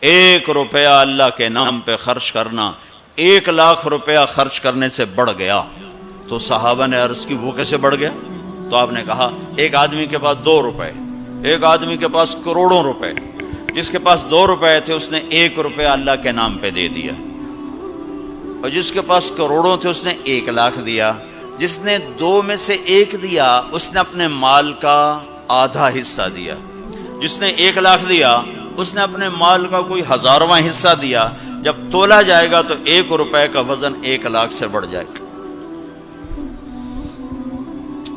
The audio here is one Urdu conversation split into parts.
ایک روپیہ اللہ کے نام پہ خرچ کرنا 1,00,000 روپیہ خرچ کرنے سے بڑھ گیا. تو صحابہ نے عرض کی وہ کیسے بڑھ گیا؟ تو آپ نے کہا ایک آدمی کے پاس 2 روپے، ایک آدمی کے پاس کروڑوں روپے. جس کے پاس 2 روپے تھے اس نے 1 روپیہ اللہ کے نام پہ دے دیا، اور جس کے پاس کروڑوں تھے اس نے 1,00,000 دیا. جس نے 2 میں سے 1 دیا اس نے اپنے مال کا آدھا حصہ دیا. جس نے 1,00,000 دیا اس نے اپنے مال کا کوئی 1000واں حصہ دیا. جب تولا جائے گا تو 1 روپے کا وزن 1,00,000 سے بڑھ جائے گا.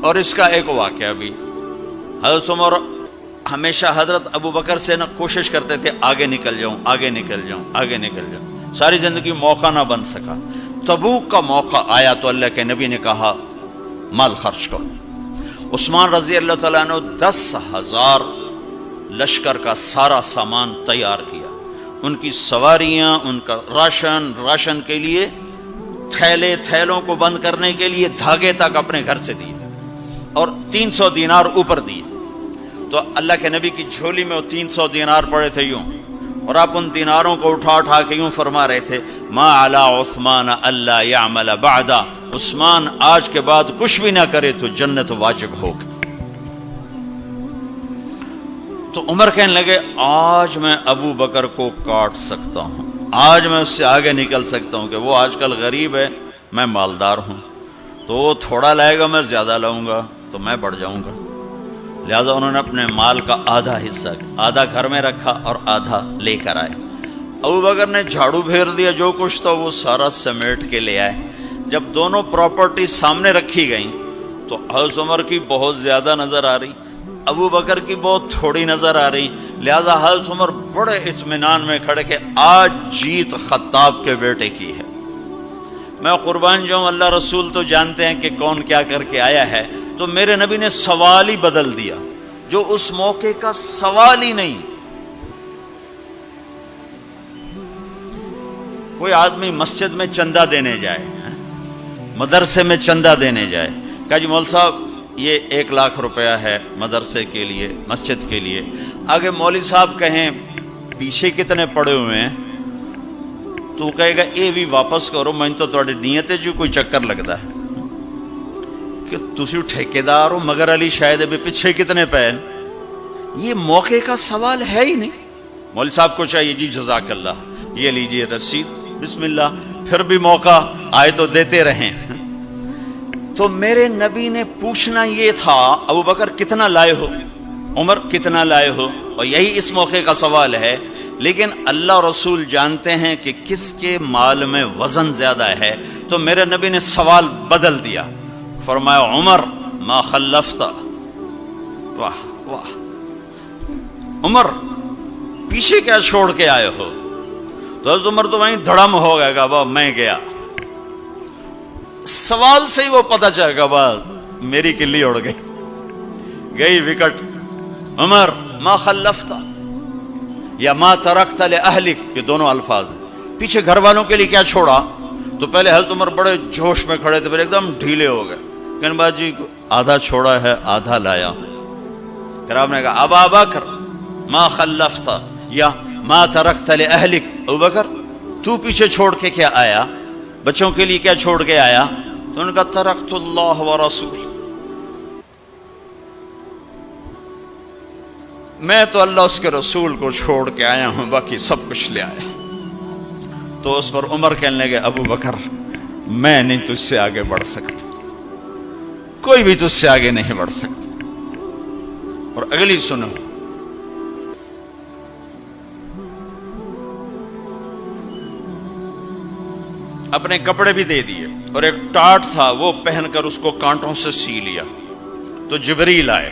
اور اس کا ایک واقعہ بھی، حضرت عمر ہمیشہ حضرت ابو بکر سے نہ کوشش کرتے تھے آگے نکل جاؤں، آگے نکل جاؤں، آگے نکل جاؤں. ساری زندگی موقع نہ بن سکا. تبوک کا موقع آیا تو اللہ کے نبی نے کہا مال خرچ کرو. عثمان رضی اللہ تعالیٰ عنہ 10,000 لشکر کا سارا سامان تیار کیا. ان کی سواریاں، ان کا راشن کے لیے تھیلوں کو بند کرنے کے لیے دھاگے تک اپنے گھر سے دیے، اور 300 دینار اوپر دیے. تو اللہ کے نبی کی جھولی میں وہ 300 دینار پڑے تھے یوں، اور آپ ان دیناروں کو اٹھا کے یوں فرما رہے تھے ما علی عثمان اللہ یعمل بعدا، عثمان آج کے بعد کچھ بھی نہ کرے تو جنت واجب ہوگی. تو عمر کہنے لگے آج میں ابو بکر کو کاٹ سکتا ہوں، آج میں اس سے آگے نکل سکتا ہوں کہ وہ آج کل غریب ہے، میں مالدار ہوں. تو وہ تھوڑا لائے گا میں زیادہ لاؤں گا تو میں بڑھ جاؤں گا. لہٰذا انہوں نے اپنے مال کا آدھا حصہ، آدھا گھر میں رکھا اور آدھا لے کر آئے. ابو بکر نے جھاڑو پھیر دیا، جو کچھ تھا وہ سارا سمیٹ کے لے آئے. جب دونوں پراپرٹی سامنے رکھی گئیں تو حضرت عمر کی بہت زیادہ نظر آ رہی، ابو بکر کی بہت تھوڑی نظر آ رہی. لہٰذا حضرت عمر بڑے اطمینان میں کھڑے کہ آج جیت خطاب کے بیٹے کی ہے. میں قربان جاؤں، اللہ رسول تو جانتے ہیں کہ کون کیا کر کے آیا ہے. تو میرے نبی نے سوال ہی بدل دیا، جو اس موقع کا سوال ہی نہیں. کوئی آدمی مسجد میں چندہ دینے جائے، مدرسے میں چندہ دینے جائے، کہا جی مول صاحب یہ 1,00,000 روپیہ ہے مدرسے کے لیے، مسجد کے لیے. آگے مولوی صاحب کہیں پیچھے کتنے پڑے ہوئے ہیں، تو کہے گا اے بھی واپس کرو، میں تو تھوڑی نیت ہے جو کوئی چکر لگتا ہے کہ تسی ٹھیکیدار ہو، مگر علی شاید ابھی پیچھے کتنے پے. یہ موقع کا سوال ہے ہی نہیں. مولوی صاحب کو چاہیے جی جزاک اللہ، یہ لیجیے رسید، بسم اللہ، پھر بھی موقع آئے تو دیتے رہیں. تو میرے نبی نے پوچھنا یہ تھا ابو بکر کتنا لائے ہو، عمر کتنا لائے ہو، اور یہی اس موقع کا سوال ہے. لیکن اللہ رسول جانتے ہیں کہ کس کے مال میں وزن زیادہ ہے. تو میرے نبی نے سوال بدل دیا، فرمایا عمر ما خلفت. واہ واہ، عمر پیچھے کیا چھوڑ کے آئے ہو؟ تو حضرت عمر تو وہیں دھڑم ہو گئے گا، با میں گیا. سوال سے ہی وہ پتہ چلے گا، با میری کلی اڑ گئی وکٹ. عمر ما خلفت یا ما ترکت لأہلک، یہ دونوں الفاظ ہیں. پیچھے گھر والوں کے لیے کیا چھوڑا؟ تو پہلے حضرت عمر بڑے جوش میں کھڑے تھے، پھر ایک دم ڈھیلے ہو گئے، کہنے با جی آدھا چھوڑا ہے آدھا لایا. پھر آپ نے کہا ابا بکر ما خلفت یا ما ترکت لأہلک، ابو بکر تو پیچھے چھوڑ کے کیا آیا، بچوں کے لیے کیا چھوڑ کے آیا؟ تو انہوں نے کہا ترکت اللہ ورسول، میں تو اللہ اس کے رسول کو چھوڑ کے آیا ہوں، باقی سب کچھ لے آیا. تو اس پر عمر کہنے لگے ابو بکر میں نہیں تجھ سے آگے بڑھ سکتا، کوئی بھی تجھ سے آگے نہیں بڑھ سکتا. اور اگلی سنو، اپنے کپڑے بھی دے دیے اور ایک ٹاٹ تھا وہ پہن کر اس کو کانٹوں سے سی لیا. تو جبریل آئے،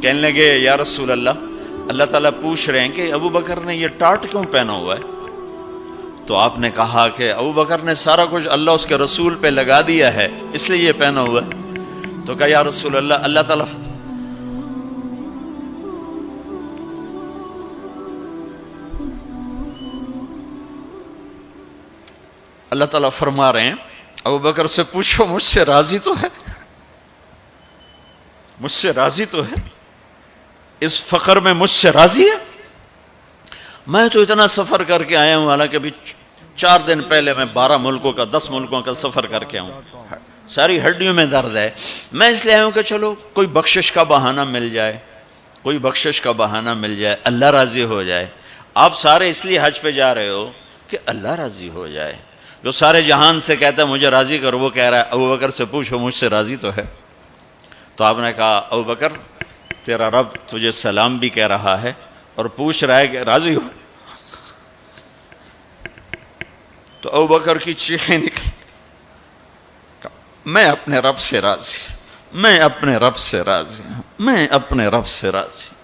کہنے لگے یا رسول اللہ، اللہ تعالیٰ پوچھ رہے ہیں کہ ابو بکر نے یہ ٹاٹ کیوں پہنا ہوا ہے؟ تو آپ نے کہا کہ ابو بکر نے سارا کچھ اللہ اس کے رسول پہ لگا دیا ہے اس لیے یہ پہنا ہوا ہے. تو کہا یا رسول اللہ، اللہ تعالیٰ فرما رہے ہیں ابو بکر سے پوچھو مجھ سے راضی تو ہے؟ مجھ سے راضی تو ہے؟ اس فقر میں مجھ سے راضی ہے؟ میں تو اتنا سفر کر کے آیا ہوں، حالانکہ ابھی 4 دن پہلے میں 12 ملکوں کا 10 ملکوں کا سفر کر کے آؤں، ساری ہڈیوں میں درد ہے، میں اس لیے آیا ہوں کہ چلو کوئی بخشش کا بہانہ مل جائے، کوئی بخشش کا بہانہ مل جائے، اللہ راضی ہو جائے۔ آپ سارے اس لیے حج پہ جا رہے ہو کہ اللہ راضی ہو جائے۔ جو سارے جہان سے کہتا ہے مجھے راضی کر، وہ کہہ رہا ہے ابو بکر سے پوچھو مجھ سے راضی تو ہے؟ تو آپ نے کہا ابو بکر تیرا رب تجھے سلام بھی کہہ رہا ہے اور پوچھ رہا ہے کہ راضی ہو؟ تو ابو بکر کی چیخیں نکلی، میں اپنے رب سے راضی، میں اپنے رب سے راضی ہوں، میں اپنے رب سے راضی۔